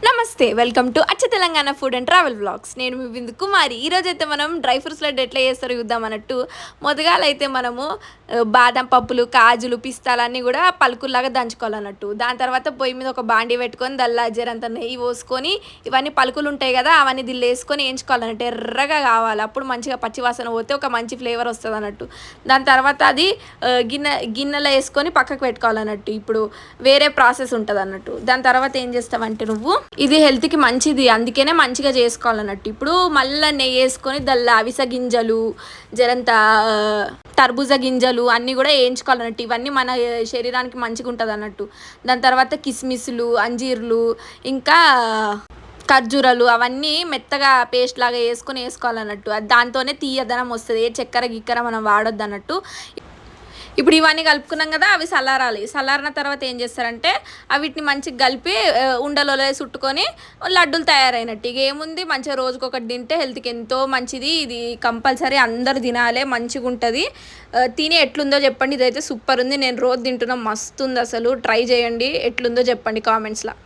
నమస్తే, welcome to అచ్చ Telangana food and travel vlogs. నేను మీ విందు కుమారి. ఈరోజు అయితే మనం డ్రై ఫ్రూట్స్ లడ్డు ఎట్లా చేస్తారో చూద్దాం అన్నట్టు. మొదగాలైతే మనము బాదం పప్పులు, కాజులు, పిస్తాలన్నీ కూడా పలుకుల్లాగా దంచుకోవాలన్నట్టు. దాని తర్వాత పొయ్యి మీద ఒక బాండి పెట్టుకొని దల్లా జరంత నెయ్యి పోసుకొని ఇవన్నీ పలుకులు ఉంటాయి కదా, అవన్నీ దిల్లు వేసుకొని వేయించుకోవాలన్నట్టు. ఎర్రగా కావాలి, అప్పుడు మంచిగా పచ్చివాసన పోతే ఒక మంచి ఫ్లేవర్ వస్తుంది అన్నట్టు. దాని తర్వాత అది గిన్నెలో వేసుకొని పక్కకు పెట్టుకోవాలన్నట్టు. ఇప్పుడు వేరే ప్రాసెస్ ఉంటుంది అన్నట్టు. దాని తర్వాత ఏం చేస్తావంటే నువ్వు ఇది హెల్త్కి మంచిది, అందుకనే మంచిగా చేసుకోవాలన్నట్టు. ఇప్పుడు మళ్ళీ నెయ్యి వేసుకొని దల్లా అవిసె గింజలు, జరంత తర్బూజా గింజలు అన్నీ కూడా వేయించుకోవాలన్నట్టు. ఇవన్నీ మన శరీరానికి మంచిగా ఉంటుంది అన్నట్టు. దాని తర్వాత కిస్మిస్లు, అంజీర్లు, ఇంకా ఖర్జూరాలు అవన్నీ మెత్తగా పేస్ట్ లాగా వేసుకోవాలన్నట్టు. అది దాంతోనే తీయదనం వస్తుంది, ఏ చక్కెర గిక్కెర మనం వాడొద్దు అన్నట్టు. ఇప్పుడు ఇవన్నీ కలుపుకున్నాం కదా, అవి చల్లారాలి. చల్లారిన తర్వాత ఏం చేస్తారంటే వీటిని మంచిగా కలిపి ఉండలలో చుట్టుకొని లడ్డూలు తయారైనట్టు. ఇక ఏముంది, మంచిగా రోజుకొకటి తింటే హెల్త్కి ఎంతో మంచిది. ఇది కంపల్సరీ అందరు తినాలి, మంచిగా ఉంటుంది. తిని ఎట్లుందో చెప్పండి. ఇదైతే సూపర్ ఉంది, నేను రోజు తింటున్నా, మస్తు ఉంది అసలు. ట్రై చేయండి, ఎట్లుందో చెప్పండి కామెంట్స్లో.